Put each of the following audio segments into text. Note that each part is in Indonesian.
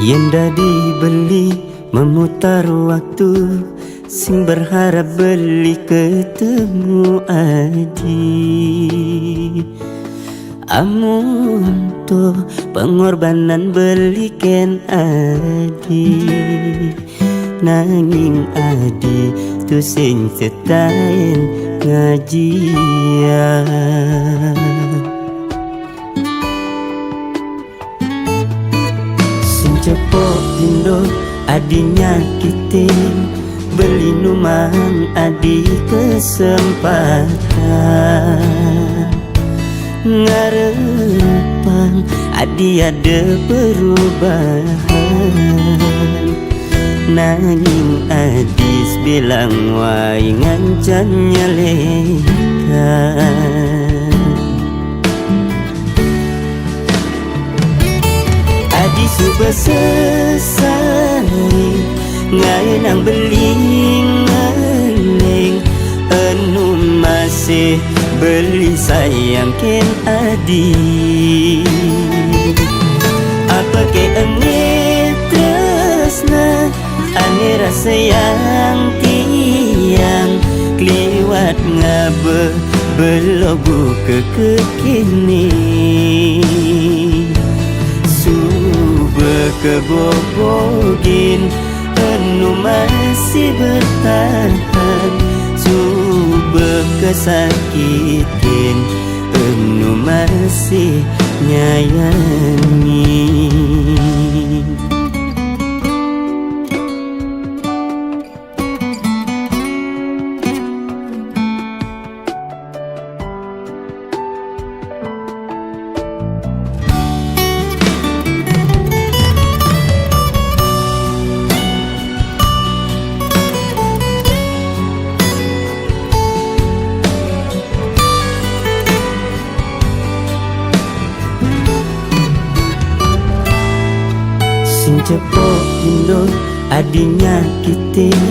Yang dah dibeli memutar waktu, sing berharap beli ketemu adi. Amun to pengorbanan belikan adi, nanging adi tu sing setain ngajian. Sing cepok pindo adi nyakitin, beli numan adi kesempatan. Ngarepang adi ada perubahan, nanging adis bilang wai ngancan nyalekan. Adi suba selesai ngayon ang beling ngaleng, anu masih beli sayang ken adi. Apa ke ane tresna, ane rasa yang tiang kliwat ngabe belogu ke kekini. Suba kebobogin anu masih bertahan, suba kesakitin anu masih nyayangi. Cepok pindo adi nyakitin,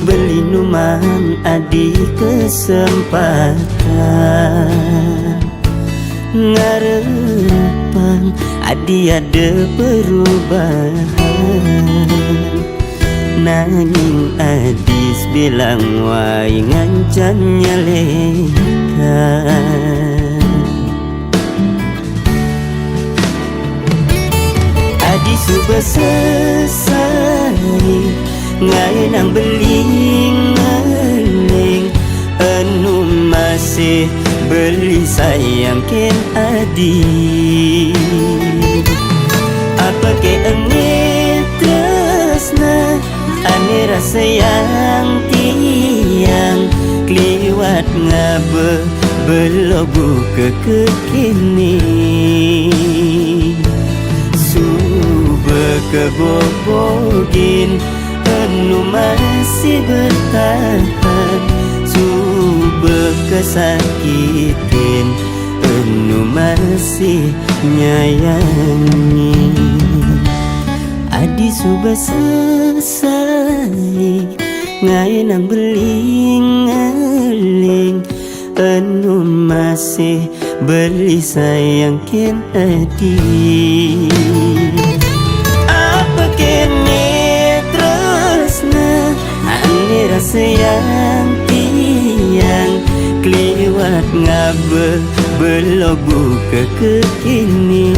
beli numan adi kesempatan. Ngarepang adi ada perubahan, nanging adis bilang wai ngancan nyalekan. Adi suba selesai ngayon ang beling ngaleng, anu masih beli sayang ken adi. Apa ke ane tresna, ane rasa yang tiang kliwat ngabe belogu ke kekini. Kebobogin anu masih bertahan, suba kesakitin anu masih nyayangi. Adi suba selesai ngayon ang beling ngaleng, anu masih beli sayang ken adi. Sayang tiang kliwat ngabe belogu ke kekini.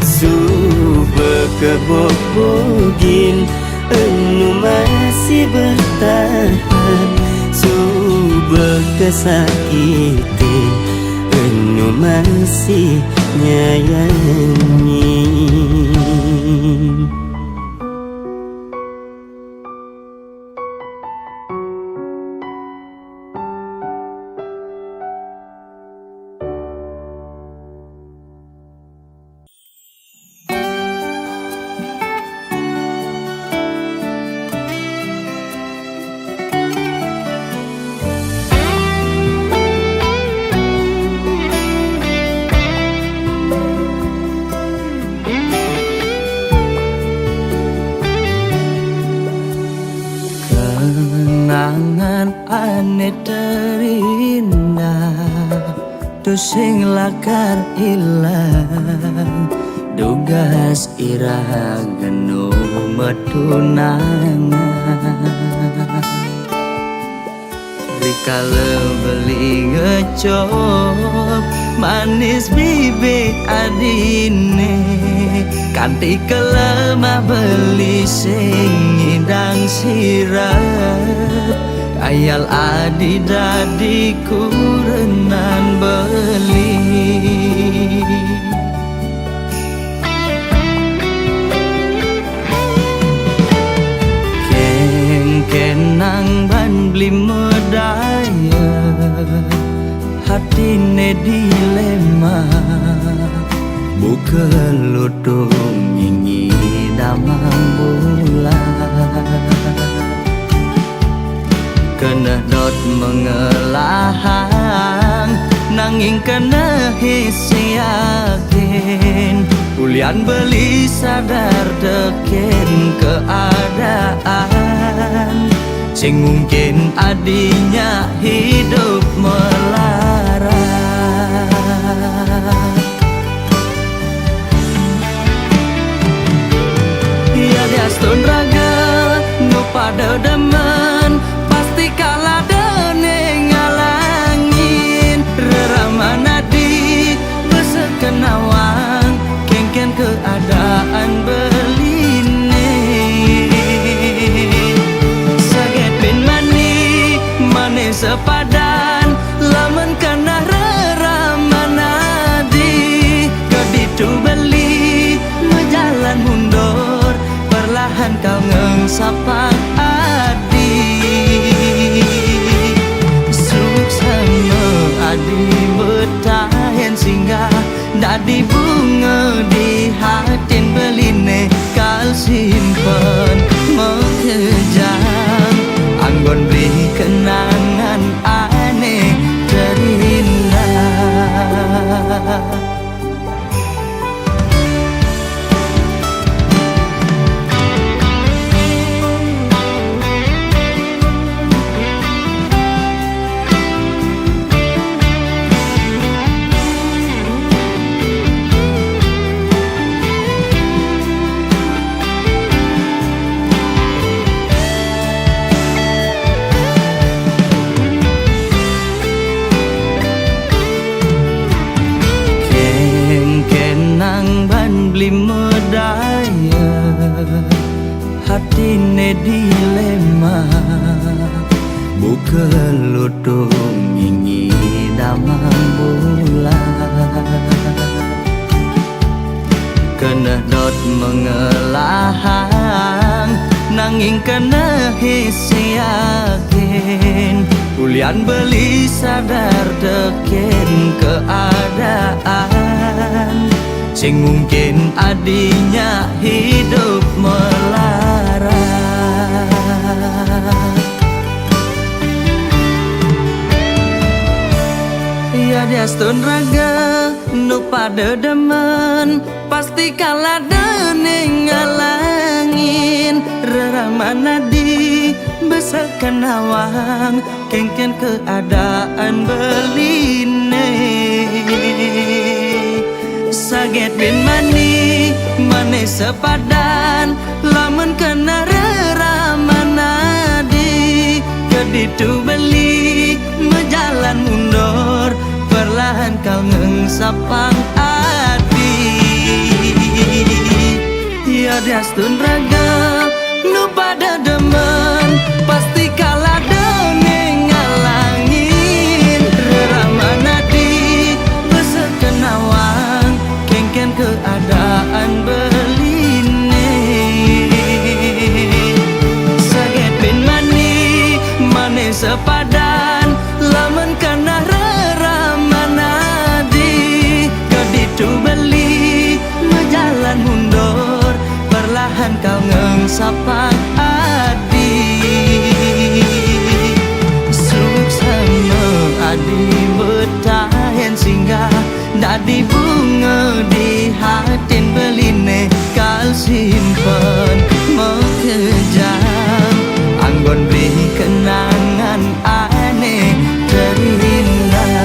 Suba kebobogin anu masih bertahan, suba kesakitin anu masih nyayangi. Kenangan ane terindah, tu sing lakar ilang, duga bagas iragano metunangan Rikala beli ngecop manis bibit adine kanti kelemah beli sing ngidang sirap ayal adi dadi kurenan beli kenang ban beli medaya hatine dilema buka lutung ingi damang bulan kena dot mengelahang nanging kena hisi yakin ulian beli sadar teken keadaan sing mungkin adinya hidup melarat ya diastun raga nu pada demen pasti kalah dene ngalangin reramana di besekenawang kengken keadaan beline saget bin mani mane sepadan lamun kana reramana di keditu beli mejalan mundur perlahan kau ngengsapang adi suksama adi betahen singgah dadi bunga di hatin beline kal simpen mengejam anggon beri kenangan aneh terindah beli medaya hatine dilema buka lutung ingi damang bulan kena dot mengelahang nanging kena hisi yakin ulian beli sadar teken keadaan sing mungkin adinya hidup melarat ya diastun raga nu pada demen pasti kalah dene ngalangin reramana di besakan awang kengken keadaan beline saget bin mani mane sepadan lamun kena reramana di keditu beli mejalan mundur perlahan kau ngengsapang adi ya diastun raga nu pada demen pasti kalah dene ngalangin reramana di besekenawang kengken keadaan beline saget bin mani mane sepadan lamun kana reramana di keditu beli mejalan mundur perlahan kau ngengsapang adi suksama adi betahen singgah dadi bunga di hatin beline kal simpen mengejam anggon beri kenangan aneh terindah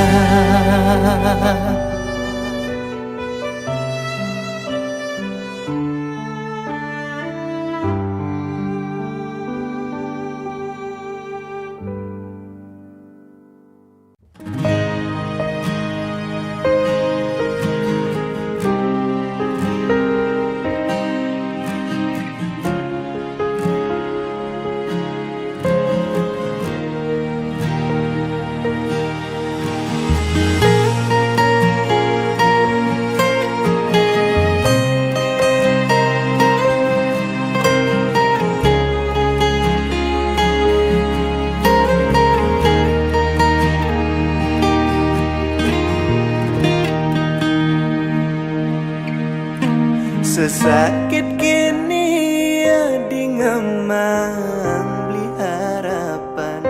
Sesakit kini adi ngemang beli harapan.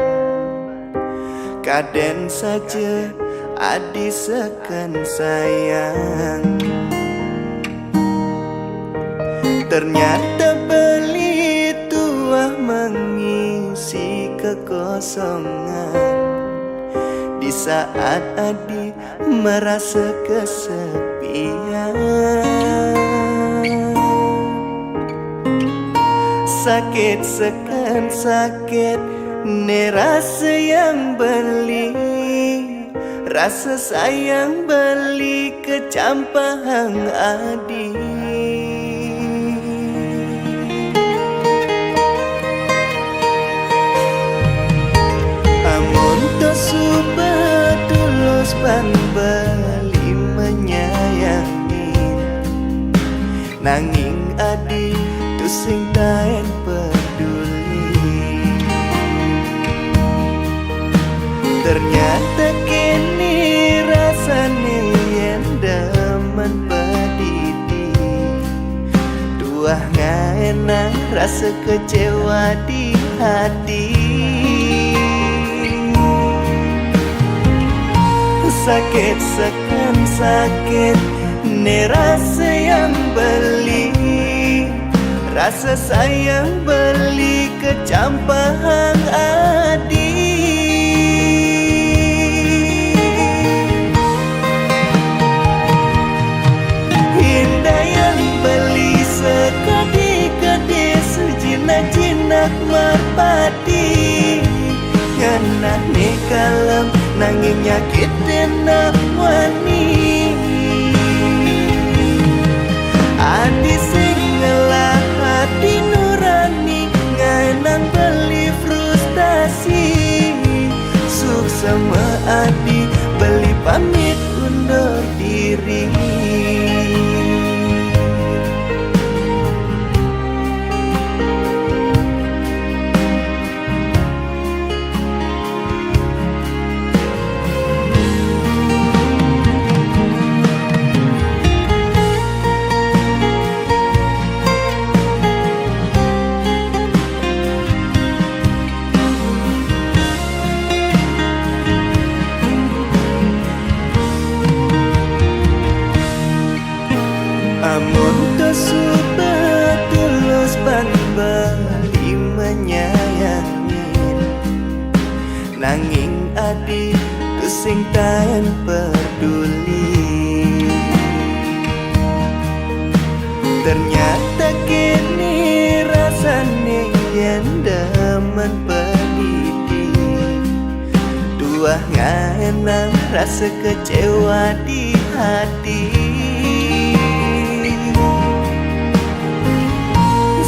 Kaden saja adi sekan sayang. Ternyata beli tuah mengisi kekosongan. Di saat adi merasa kesepian. Sakit sekan sakit ne rasa yang beli. Rasa sayang beli kecampang adi. Amun to subetulus pan beli menyayangi. Nanging adi tu sing taen peduli. Ternyata kini rasane yen demen pedidi. Tuah ngaena rasa kecewa di hati. Sakit sekan sakit ne rasa yang beli. Rasa sayang beli kecampang adi. Indah yang beli sekadi-kadi sejinak-jinak merpati. Nganah ne kalem nanging nyakitin wani. Adi sing ngelah hati nurani. Ngaenang beli frustasi. Suk sama adi beli pamit undur diri. Amun to subetulus pan beli menyayangi. Nanging adi tu sing taen peduli. Ternyata kini rasane yen demen pedidi. Tuah ngaenang rasa kecewa di hati.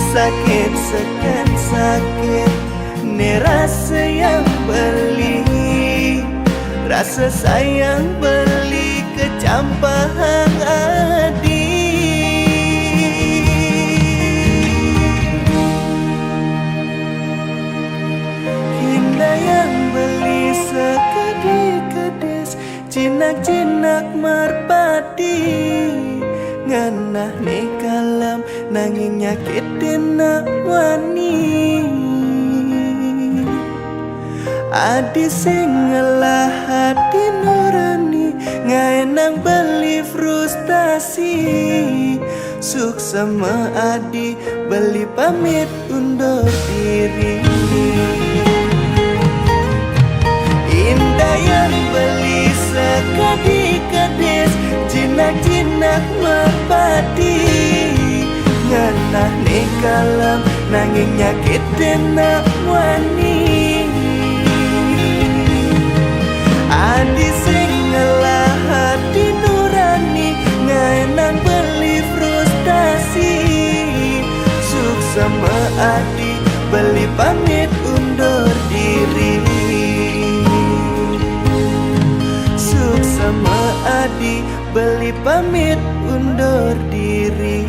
Sakit sekan sakit ne rasa yang beli. Rasa sayang beli kecampang adi. Indah yang beli sekadi-kedis jinak-jinak merpati. Nganah ne kalam nanging nyakitin wani. Adi sing ngelah hati nurani. Ngaenang beli frustasi. Suk sama adi beli pamit undur diri. Indah yang beli sekadi-kedis jinak-jinak merpati. Nganah ne kalam nanging nyakitin wani. Adi sing ngelah hati nurani. Ngaenang beli frustasi. Suk sama adi beli pamit undur diri. Suk sama adi beli pamit undur diri.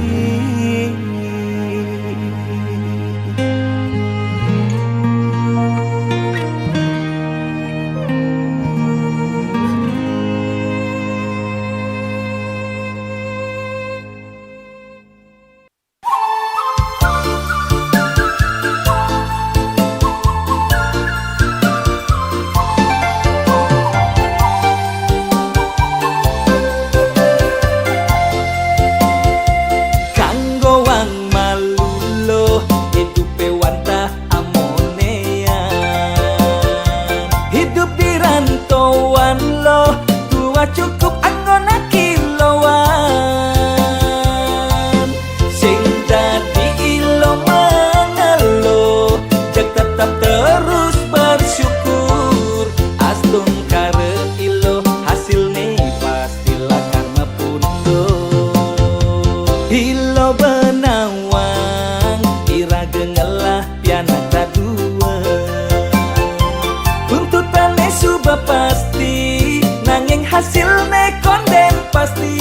hasilnya konden pasti.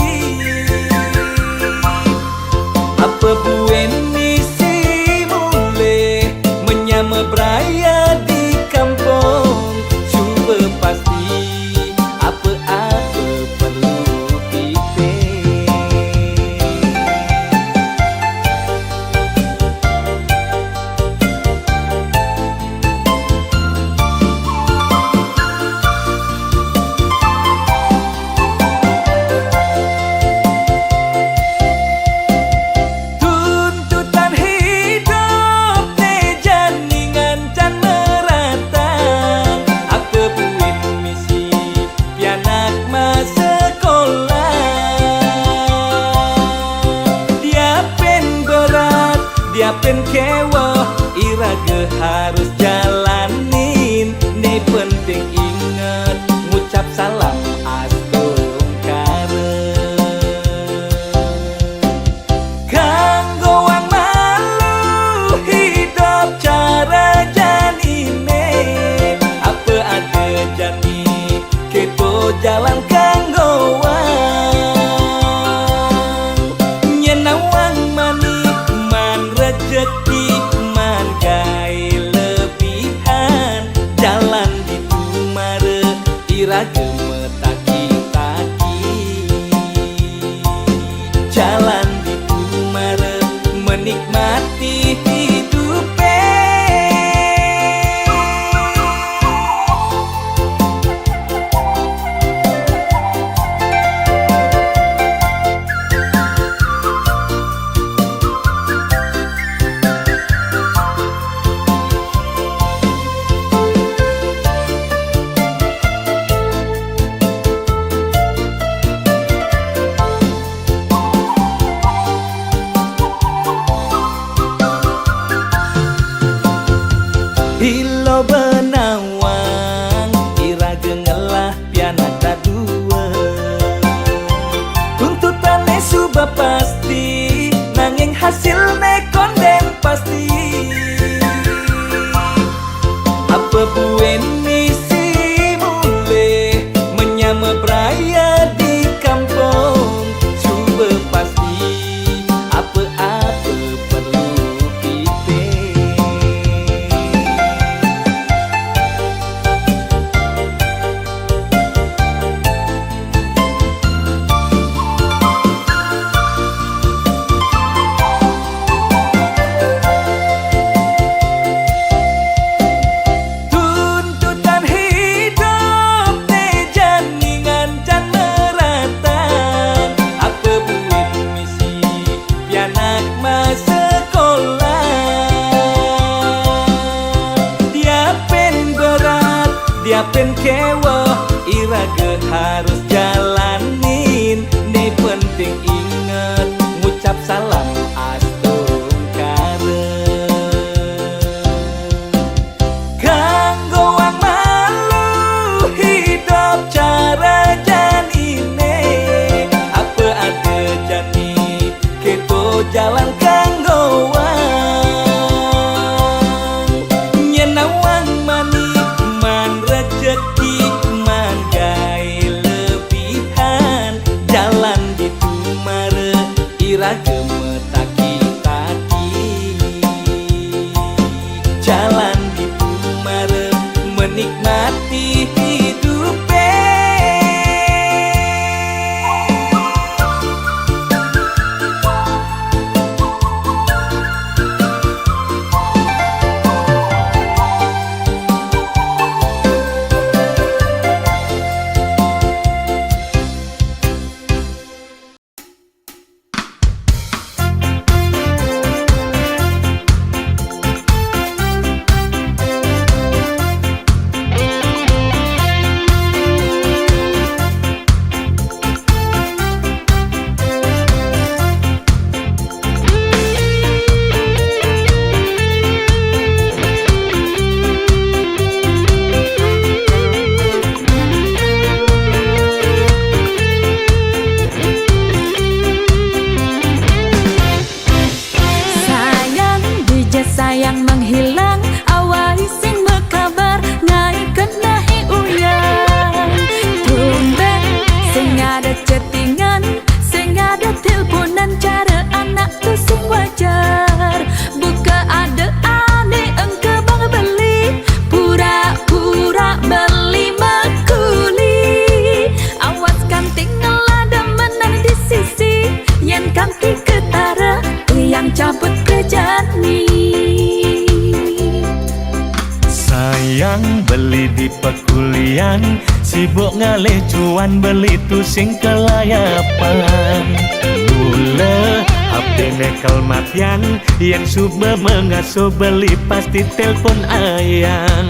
Apa buen misi mulai menyama beraya di kampung. Cuba pasti apa-apa perlu kita. Tuntutan hidup ne janingan can meratang. Apa buin misi pianak masa sekolah. Dia pen berat, dia pen kewa, iraga harus jalanin. Ne penting ingat ngucap salam astungkara. Kanggo wang malu hidup cara janine. Apa ada jani kepo jalan kanggo wang. Nyenawang manik man rejeki man gai lebihan. Jalan di tumare iraga metaki-taki. Jalan di tumare menikmati hidupe. Hilo benawang iraga ngelah pianak dua. Tuntutannya suba pasti nanging hasilnya konden pasti. Apa buen misi mulai menyama beraya di kampung. Cuba pasti apa-apa perlu kita. beli pekulian, sibuk ngalih cuan beli tusing kelayapan. Mula HP nekel matian, yang suba mengasuh beli pasti telpon ayang.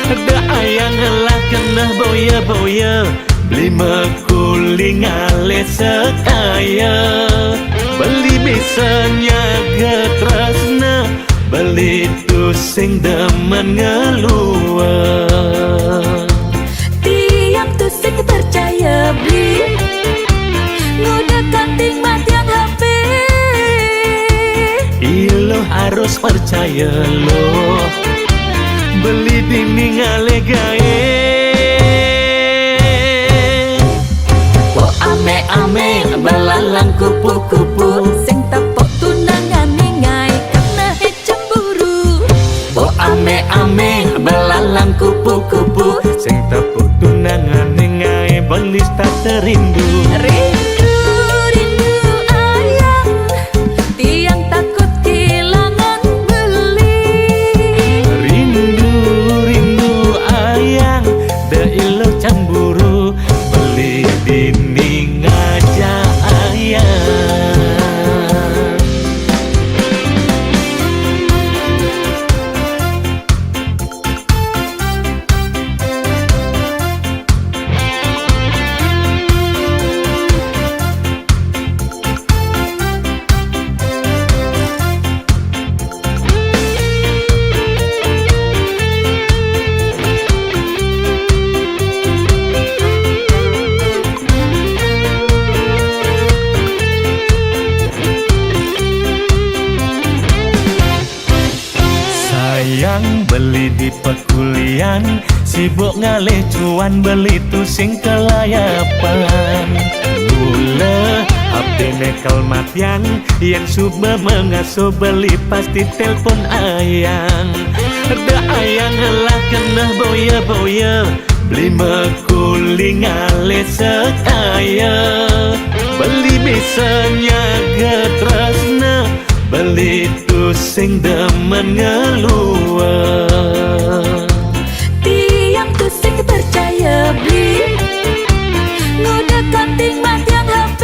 Ada ayang lah kena boya-boya, beli mekuli ngalih sekaya. Beli bisanya getresna, beli tusing demen ngeluar. Tiang tusing percaya beli, ngudah kanting matiang HP. Ilo harus percaya lo, beli dinding ale gae. Oh ame-ame belalang kupu-kupu, Sing tepuk tunangan ningai karena he cemburu. oh ame-ame belalang kupu-kupu, Sing tepuk tunangan nengai belis tak terindu. Rindu, rindu ayang, tiang takut kehilangan beli. Rindu, rindu ayang, da ilo cemburu, beli dinding aja ayang. Sayang beli di pekulian, sibuk ngalih cuan beli tusing kelayapan. Mula HP nekel matian, yang suba mengasuh beli pasti telpon ayang. Ada ayang lah kena boya-boya, beli mekuli ngalih sekaya. Beli bisanya getresna, beli tusing demen ngeluar. Tiang tusing percaya beli, ngudah kanting matiang HP.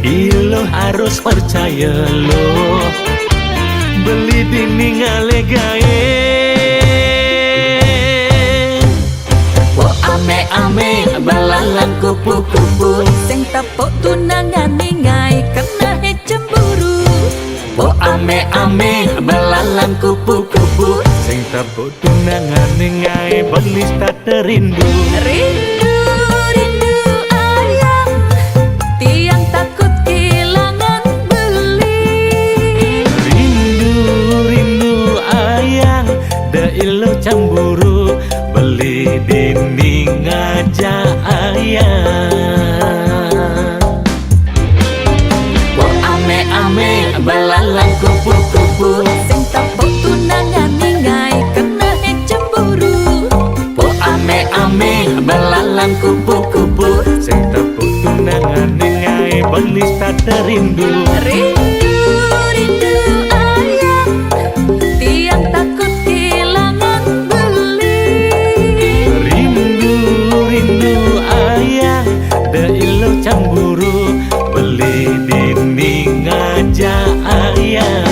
Ilo harus percaya lo, beli dinding ale gae. oh ame-ame belalang kupu-kupu, Sing tepuk tunangan ningai karena he cemburu. oh ame-ame belalang kupu-kupu, Sing tepuk tunangan nengai belis tak terindu. Rindu, rindu ayang, tiang takut kehilangan beli. Rindu, rindu ayang, da ilo cemburu, beli dinding aja ayang. oh ame-ame belalang kupu-kupu, Sing tepuk tunangan ningai karena he cemburu. oh ame-ame belalang kupu-kupu, Sing tepuk tunangan nengai belis tak terindu. Rindu, rindu ayang, tiang takut kehilangan beli. Rindu, rindu ayang, da ilo cemburu, beli dinding aja ayang.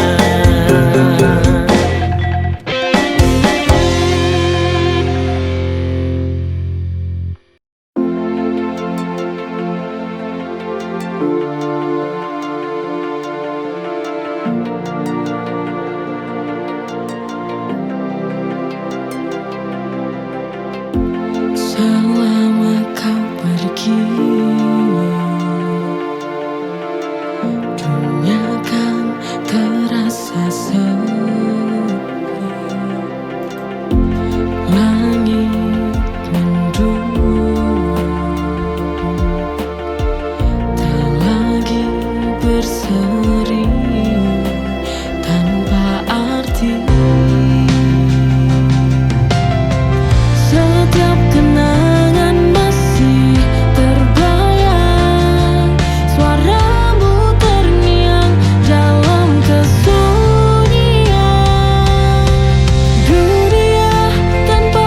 Selama kau pergi, dunia kan terasa sepi. Langit mendung, tak lagi berseri tanpa arti. Setiap kenangan masih terbayang, suaramu terngiang dalam kesunyian. Dunia tanpa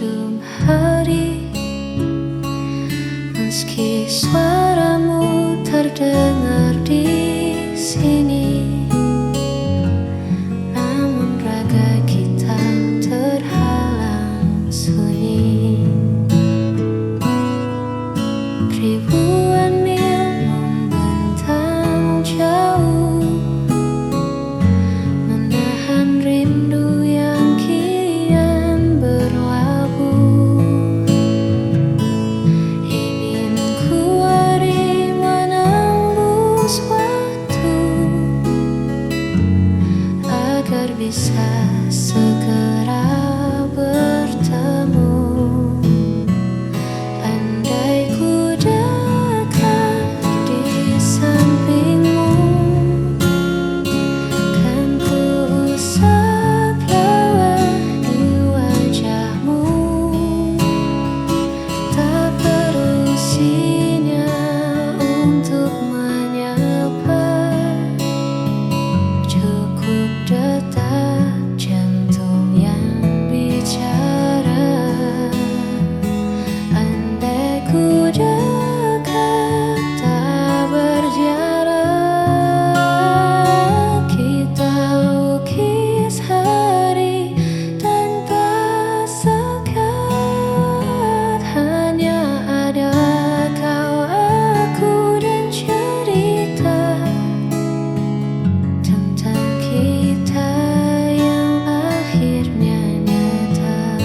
ujung hari, meski suaramu terdengar di sini, namun raga kita terhalang sunyi. Ribuan mil membentang jauh, menahan rindu yang kian berlabuh. Ingin ku lari menembus waktu, agar bisa segera bertemu. Andai ku dekat di sampingmu, kan ku usap lelah di wajahmu. Tak perlu sinyal untuk menyapa, cukup detak jantung yang bicara. Andai ku dekat tak berjarak, kita lukis hari tanpa sekat. Hanya ada kau, aku, dan cerita tentang kita yang akhirnya nyata.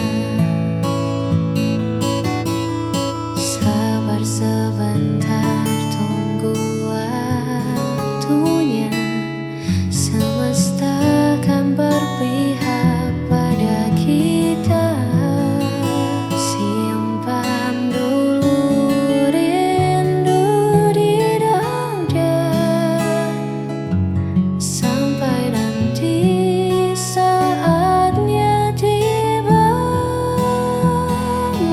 Sabar sebentar, tunggu waktunya. Semesta akan berpihak pada kita. Simpan dulu rindu di dada, sampai nanti saatnya tiba.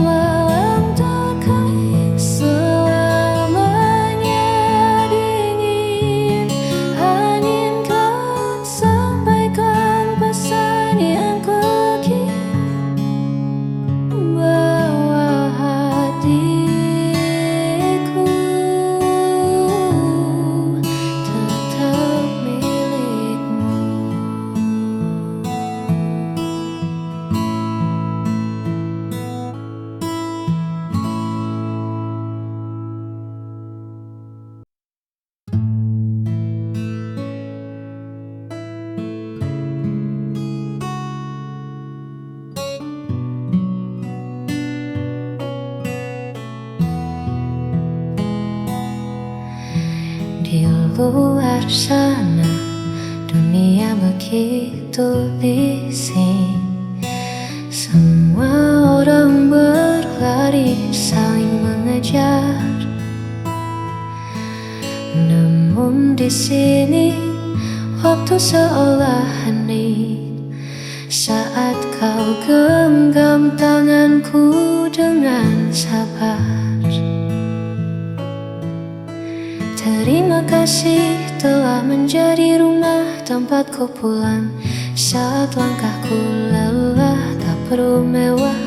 Walau takkan selamanya dingin, angin kan sampaikan pesan yang ku kirim. Bawa hatiku tetap milikmu. Di luar sana dunia begitu bising, semua orang berlari saling mengejar. Namun di sini waktu seolah hening, saat kau genggam tanganku dengan sabar. Terima kasih telah menjadi rumah tempatku pulang. Saat langkahku lelah, tak perlu mewah,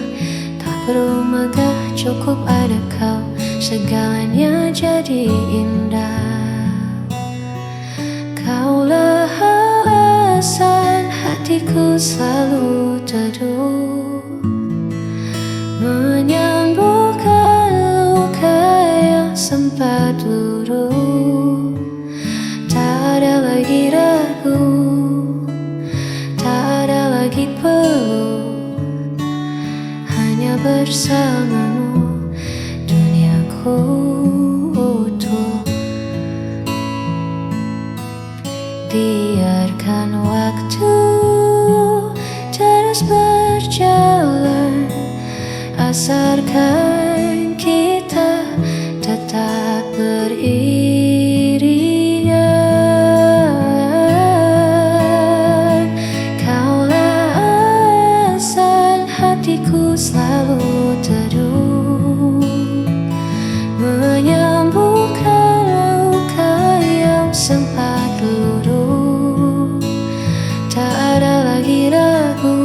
tak perlu megah, cukup ada kau, segalanya jadi indah. Kaulah alasan hatiku selalu teduh, menyembuhkan luka yang sempat luruh. Tak ada lagi ragu, tak ada lagi perlu, hanya bersamamu duniaku utuh. Biarkan waktu terus berjalan, asarkan kita tetap beriringan. Kaulah alasan hatiku selalu teduh, menyembuhkan luka yang sempat luruh. Tak ada lagi ragu,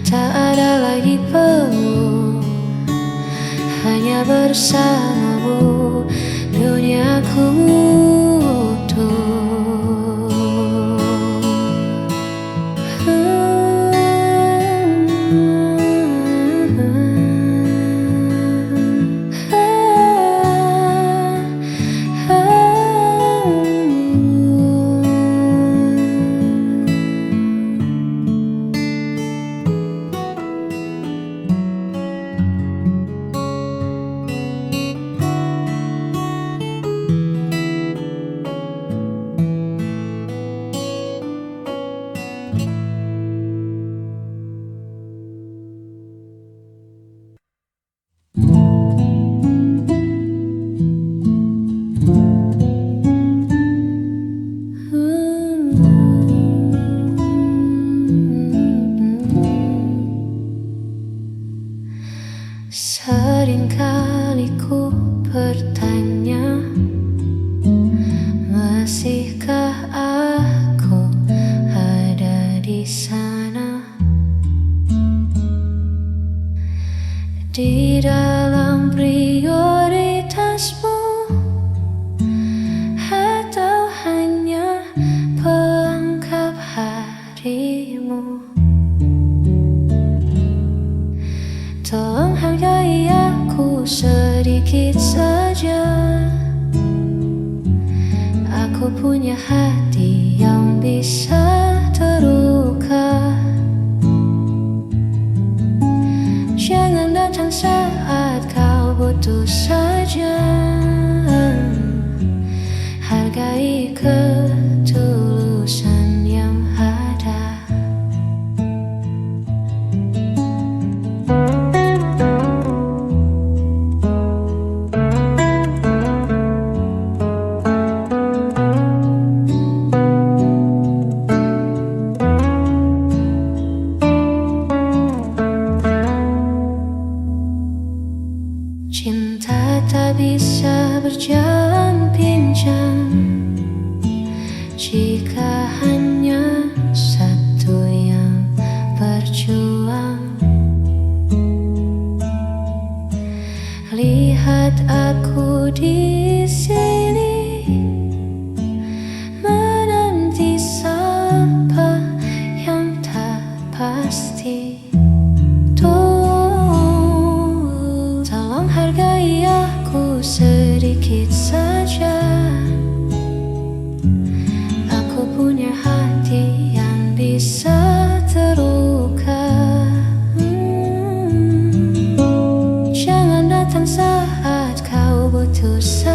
tak ada lagi bersamamu duniaku utuh. Seringkali ku bertanya, masihkah aku ada di sana, di dalam prioritasmu, atau hanya pelengkap harimu? Tolong hargai aku sedikit saja. Aku punya hati yang bisa terluka. Jangan datang saat kau butuh saja. Hargai ketulusan yang ada. Cinta tak bisa berjalan pincang jika hanya satu yang berjuang. Lihat aku di sini menanti siapa yang tak pasti. Tolong hargai aku sedikit saja. Aku punya hati yang bisa terluka. Jangan datang saat kau butuh saja.